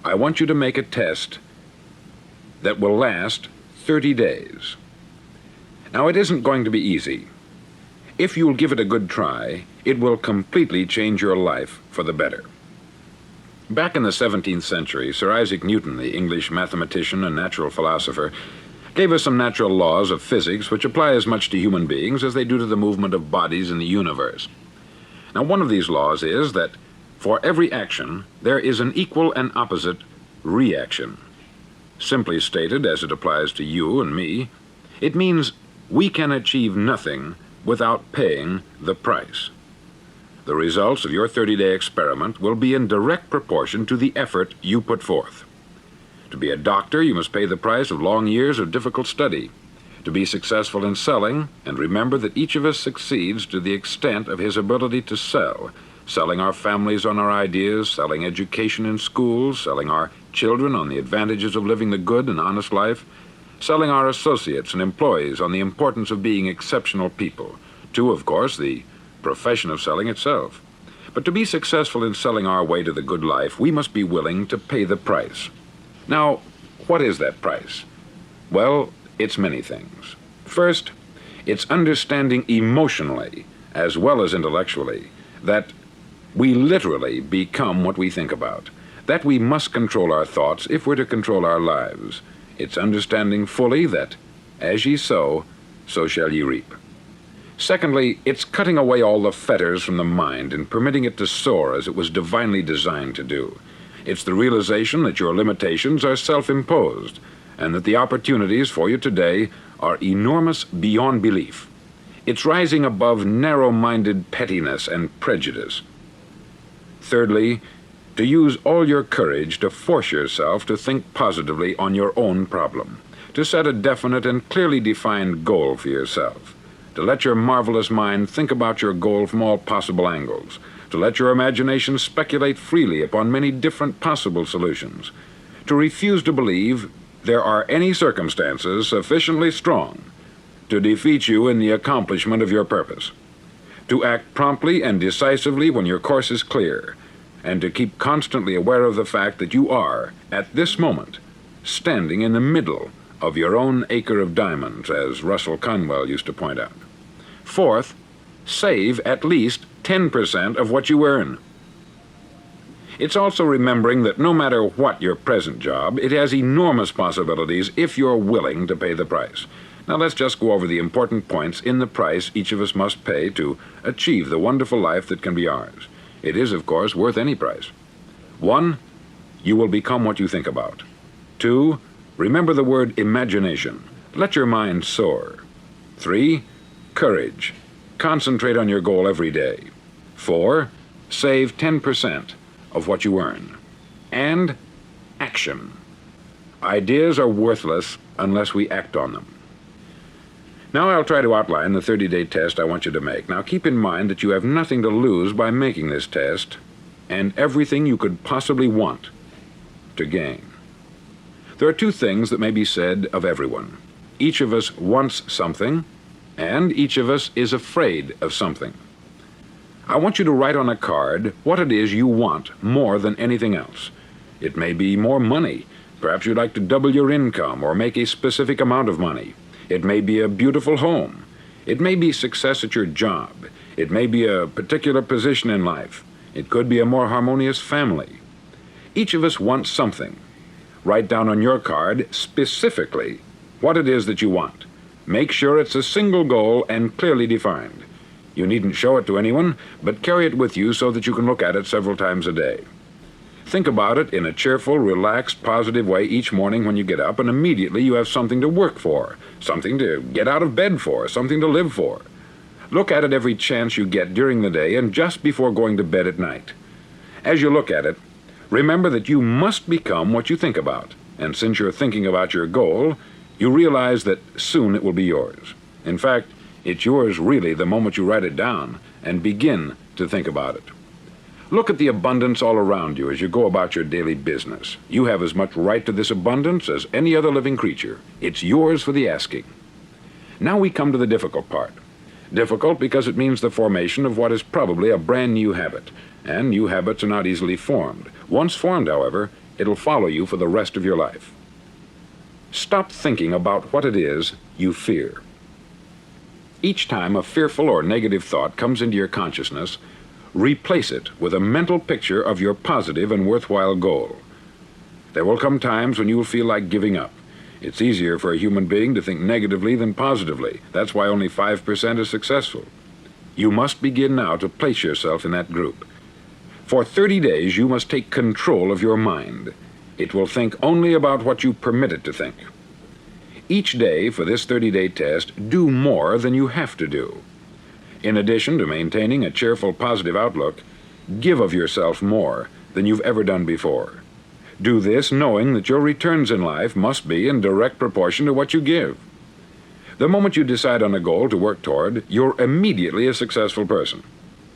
I want you to make a test that will last 30 days. Now, it isn't going to be easy. If you'll give it a good try, it will completely change your life for the better. Back in the 17th century, Sir Isaac Newton, the English mathematician and natural philosopher, gave us some natural laws of physics which apply as much to human beings as they do to the movement of bodies in the universe. Now, one of these laws is that for every action, there is an equal and opposite reaction. Simply stated, as it applies to you and me, it means we can achieve nothing without paying the price. The results of your 30-day experiment will be in direct proportion to the effort you put forth. To be a doctor, you must pay the price of long years of difficult study. To be successful in selling, and remember that each of us succeeds to the extent of his ability to sell, selling our families on our ideas, selling education in schools, selling our children on the advantages of living the good and honest life, selling our associates and employees on the importance of being exceptional people, to, of course, the profession of selling itself. But to be successful in selling our way to the good life, we must be willing to pay the price. Now, what is that price? Well, it's many things. First, it's understanding emotionally, as well as intellectually, that we literally become what we think about, that we must control our thoughts if we're to control our lives. It's understanding fully that, as ye sow, so shall ye reap. Secondly, it's cutting away all the fetters from the mind and permitting it to soar as it was divinely designed to do. It's the realization that your limitations are self-imposed, and that the opportunities for you today are enormous beyond belief. It's rising above narrow-minded pettiness and prejudice. Thirdly, to use all your courage to force yourself to think positively on your own problem, to set a definite and clearly defined goal for yourself, to let your marvelous mind think about your goal from all possible angles, to let your imagination speculate freely upon many different possible solutions, to refuse to believe there are any circumstances sufficiently strong to defeat you in the accomplishment of your purpose, to act promptly and decisively when your course is clear, and to keep constantly aware of the fact that you are, at this moment, standing in the middle of your own acre of diamonds, as Russell Conwell used to point out. Fourth, save at least 10% of what you earn. It's also remembering that no matter what your present job, it has enormous possibilities if you're willing to pay the price. Now let's just go over the important points in the price each of us must pay to achieve the wonderful life that can be ours. It is, of course, worth any price. 1, you will become what you think about. 2, remember the word imagination. Let your mind soar. 3, courage. Concentrate on your goal every day. 4, save 10% of what you earn. And action. Ideas are worthless unless we act on them. Now I'll try to outline the 30-day test I want you to make. Now keep in mind that you have nothing to lose by making this test, and everything you could possibly want to gain. There are 2 things that may be said of everyone. Each of us wants something, and each of us is afraid of something. I want you to write on a card what it is you want more than anything else. It may be more money. Perhaps you'd like to double your income or make a specific amount of money. It may be a beautiful home. It may be success at your job. It may be a particular position in life. It could be a more harmonious family. Each of us wants something. Write down on your card specifically what it is that you want. Make sure it's a single goal and clearly defined. You needn't show it to anyone, but carry it with you so that you can look at it several times a day. Think about it in a cheerful, relaxed, positive way each morning when you get up, and immediately you have something to work for, something to get out of bed for, something to live for. Look at it every chance you get during the day and just before going to bed at night. As you look at it, remember that you must become what you think about, and since you're thinking about your goal, you realize that soon it will be yours. In fact, it's yours really the moment you write it down and begin to think about it. Look at the abundance all around you as you go about your daily business. You have as much right to this abundance as any other living creature. It's yours for the asking. Now we come to the difficult part. Difficult because it means the formation of what is probably a brand new habit, and new habits are not easily formed. Once formed, however, It'll follow you for the rest of your life. Stop thinking about what it is you fear. Each time a fearful or negative thought comes into your consciousness, replace it with a mental picture of your positive and worthwhile goal. There will come times when you will feel like giving up. It's easier for a human being to think negatively than positively. That's why only 5% are successful. You must begin now to place yourself in that group. For 30 days, you must take control of your mind. It will think only about what you permit it to think. Each day for this 30-day test, do more than you have to do. In addition to maintaining a cheerful, positive outlook, give of yourself more than you've ever done before. Do this knowing that your returns in life must be in direct proportion to what you give. The moment you decide on a goal to work toward, you're immediately a successful person.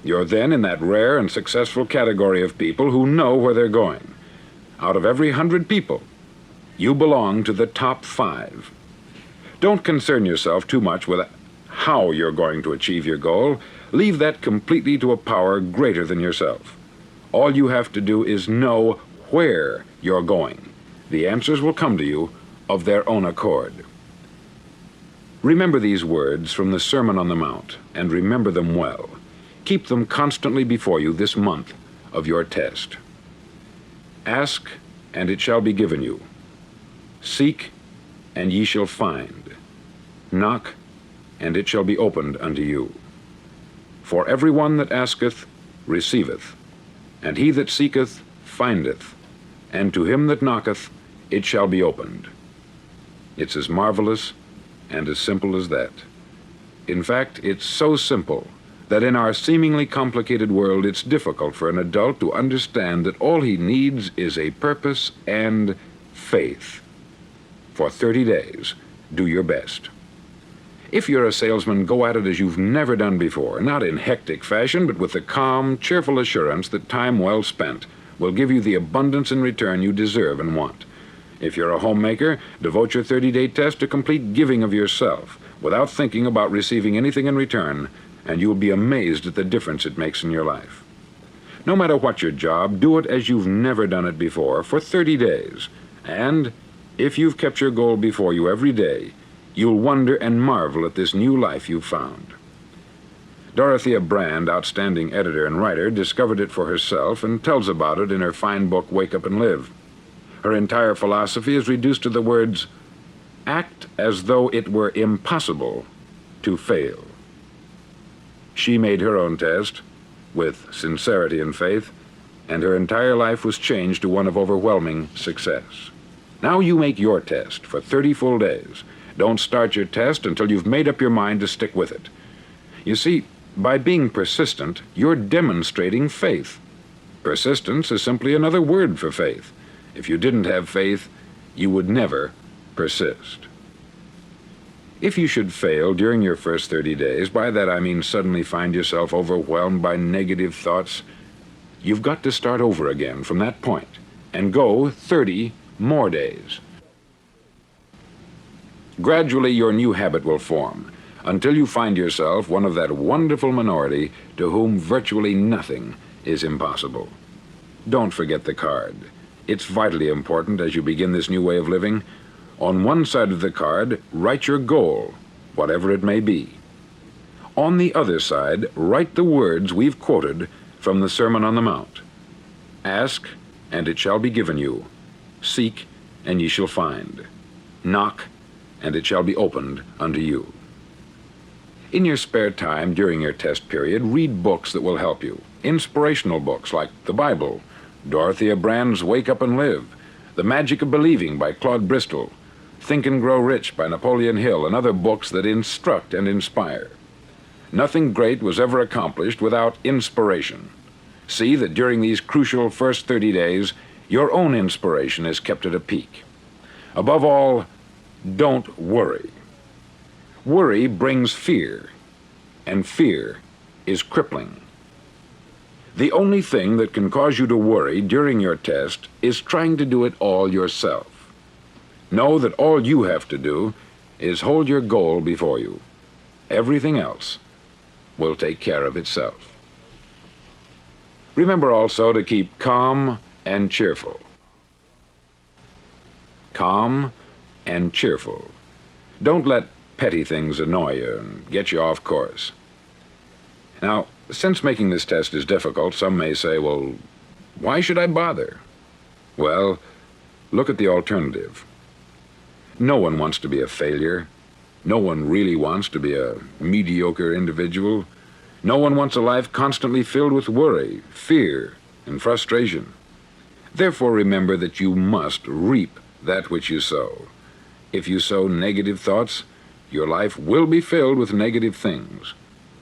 You're then in that rare and successful category of people who know where they're going. Out of every 100 people, you belong to the top 5. Don't concern yourself too much with how you're going to achieve your goal. Leave that completely to a power greater than yourself. All you have to do is know where you're going. The answers will come to you of their own accord. Remember these words from the Sermon on the Mount, and remember them well. Keep them constantly before you this month of your test. Ask, and it shall be given you. Seek, and ye shall find. Knock, and it shall be opened unto you. For every one that asketh receiveth, and he that seeketh findeth, and to him that knocketh it shall be opened. It's as marvelous and as simple as that. In fact, it's so simple that in our seemingly complicated world it's difficult for an adult to understand that all he needs is a purpose and faith. For 30 days, do your best. If you're a salesman, go at it as you've never done before, not in hectic fashion, but with the calm, cheerful assurance that time well spent will give you the abundance in return you deserve and want. If you're a homemaker, devote your 30-day test to complete giving of yourself without thinking about receiving anything in return, and you'll be amazed at the difference it makes in your life. No matter what your job, do it as you've never done it before for 30 days. And if you've kept your goal before you every day, you'll wonder and marvel at this new life you've found. Dorothea Brand, outstanding editor and writer, discovered it for herself and tells about it in her fine book, Wake Up and Live. Her entire philosophy is reduced to the words, act as though it were impossible to fail. She made her own test with sincerity and faith, and her entire life was changed to one of overwhelming success. Now you make your test for 30 full days. Don't start your test until you've made up your mind to stick with it. You see, by being persistent, you're demonstrating faith. Persistence is simply another word for faith. If you didn't have faith, you would never persist. If you should fail during your first 30 days, by that I mean suddenly find yourself overwhelmed by negative thoughts, you've got to start over again from that point and go 30 more days. Gradually, your new habit will form until you find yourself one of that wonderful minority to whom virtually nothing is impossible. Don't forget the card. It's vitally important as you begin this new way of living. On one side of the card, write your goal, whatever it may be. On the other side, write the words we've quoted from the Sermon on the Mount. Ask, and it shall be given you. Seek, and ye shall find. Knock, and it shall be opened unto you. In your spare time during your test period, read books that will help you. Inspirational books like the Bible, Dorothea Brand's Wake Up and Live, The Magic of Believing by Claude Bristol, Think and Grow Rich by Napoleon Hill, and other books that instruct and inspire. Nothing great was ever accomplished without inspiration. See that during these crucial first 30 days, your own inspiration is kept at a peak. Above all, don't worry. Worry brings fear, and fear is crippling. The only thing that can cause you to worry during your test is trying to do it all yourself. Know that all you have to do is hold your goal before you. Everything else will take care of itself. Remember also to keep calm and cheerful. calm and cheerful. Don't let petty things annoy you and get you off course. Now, since making this test is difficult, some may say, well, why should I bother? Well, look at the alternative. No one wants to be a failure. No one really wants to be a mediocre individual. No one wants a life constantly filled with worry, fear, and frustration. Therefore, remember that you must reap that which you sow. If you sow negative thoughts, your life will be filled with negative things.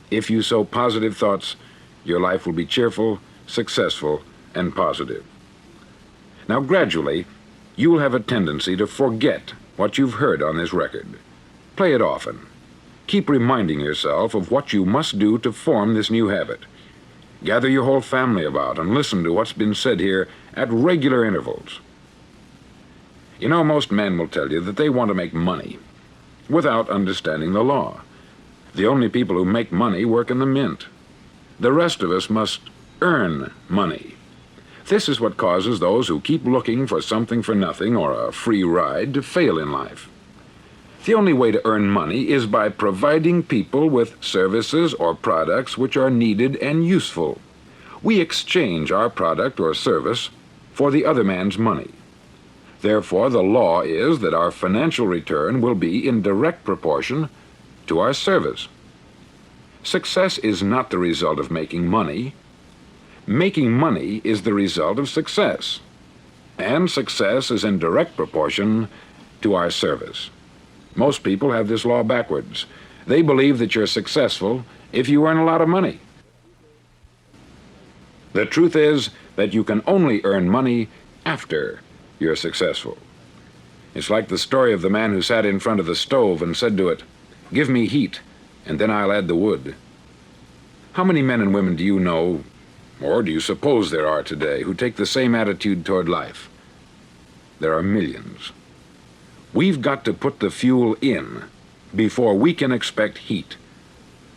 If you sow positive thoughts, your life will be cheerful, successful, and positive. Now, gradually, you will have a tendency to forget what you've heard on this record. Play it often. Keep reminding yourself of what you must do to form this new habit. Gather your whole family about and listen to what's been said here at regular intervals. You know, most men will tell you that they want to make money without understanding the law. The only people who make money work in the mint. The rest of us must earn money. This is what causes those who keep looking for something for nothing or a free ride to fail in life. The only way to earn money is by providing people with services or products which are needed and useful. We exchange our product or service for the other man's money. Therefore, the law is that our financial return will be in direct proportion to our service. Success is not the result of making money. Making money is the result of success. And success is in direct proportion to our service. Most people have this law backwards. They believe that you're successful if you earn a lot of money. The truth is that you can only earn money after you're successful. It's like the story of the man who sat in front of the stove and said to it, "Give me heat, and then I'll add the wood." How many men and women do you know, or do you suppose there are today, who take the same attitude toward life? There are millions. We've got to put the fuel in before we can expect heat.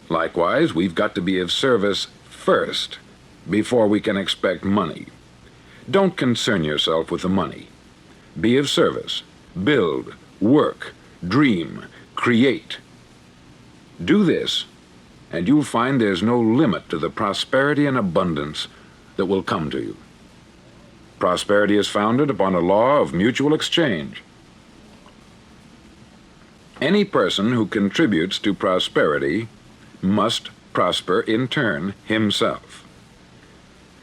Likewise, we've got to be of service first before we can expect money. Don't concern yourself with the money. Be of service. Build, work, dream, create. Do this, and you'll find there's no limit to the prosperity and abundance that will come to you. Prosperity is founded upon a law of mutual exchange. Any person who contributes to prosperity must prosper in turn himself.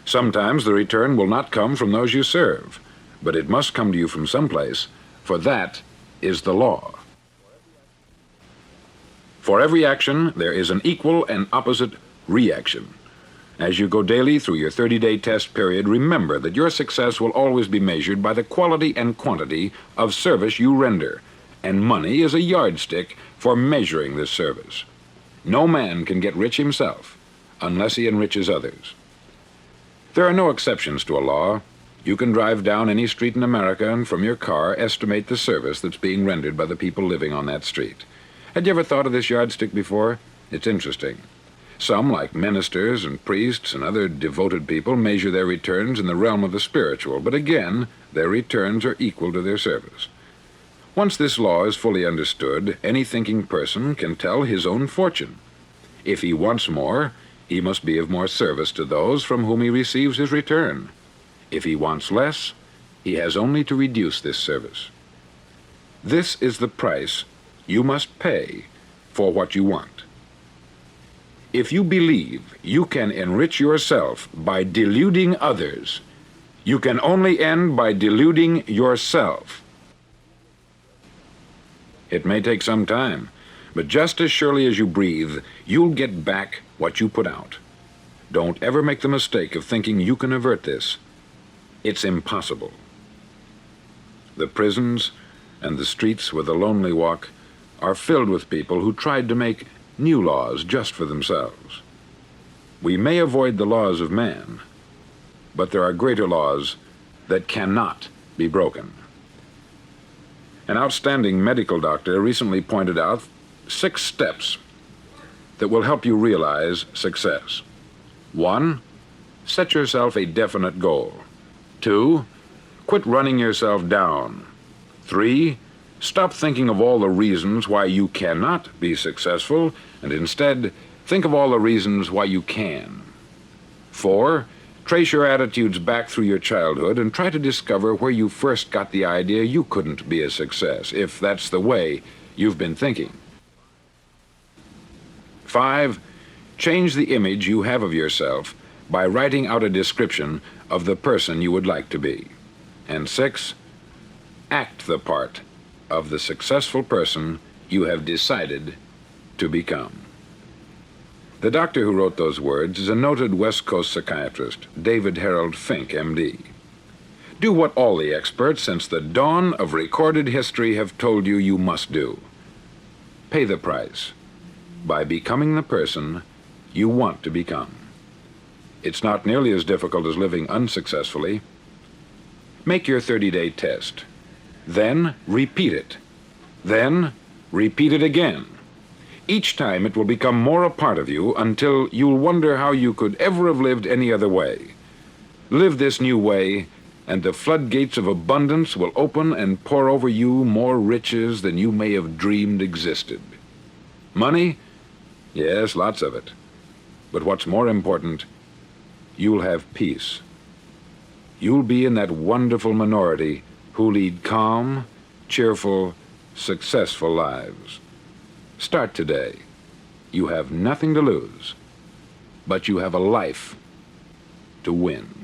Sometimes the return will not come from those you serve, but it must come to you from someplace, for that is the law. For every action, there is an equal and opposite reaction. As you go daily through your 30-day test period, remember that your success will always be measured by the quality and quantity of service you render, and money is a yardstick for measuring this service. No man can get rich himself unless he enriches others. There are no exceptions to a law. You can drive down any street in America and from your car estimate the service that's being rendered by the people living on that street. Had you ever thought of this yardstick before? It's interesting. Some, like ministers and priests and other devoted people, measure their returns in the realm of the spiritual, but again, their returns are equal to their service. Once this law is fully understood, any thinking person can tell his own fortune. If he wants more, he must be of more service to those from whom he receives his return. If he wants less, he has only to reduce this service. This is the price you must pay for what you want. If you believe you can enrich yourself by deluding others, you can only end by deluding yourself. It may take some time, but just as surely as you breathe, you'll get back what you put out. Don't ever make the mistake of thinking you can avert this. It's impossible. The prisons and the streets where the lonely walk are filled with people who tried to make new laws just for themselves. We may avoid the laws of man, but there are greater laws that cannot be broken. An outstanding medical doctor recently pointed out 6 steps that will help you realize success. 1, set yourself a definite goal. 2, quit running yourself down. 3. Stop thinking of all the reasons why you cannot be successful, and instead think of all the reasons why you can. 4. Trace your attitudes back through your childhood and try to discover where you first got the idea you couldn't be a success, if that's the way you've been thinking. 5. Change the image you have of yourself by writing out a description of the person you would like to be. And 6. Act the part of the successful person you have decided to become. The doctor who wrote those words is a noted West Coast psychiatrist, David Harold Fink, M.D. Do what all the experts since the dawn of recorded history have told you you must do. Pay the price by becoming the person you want to become. It's not nearly as difficult as living unsuccessfully. Make your 30-day test. Then repeat it. Then repeat it again. Each time it will become more a part of you until you'll wonder how you could ever have lived any other way. Live this new way, and the floodgates of abundance will open and pour over you more riches than you may have dreamed existed. Money? Yes, lots of it. But what's more important, you'll have peace. You'll be in that wonderful minority who lead calm, cheerful, successful lives. Start today. You have nothing to lose, but you have a life to win.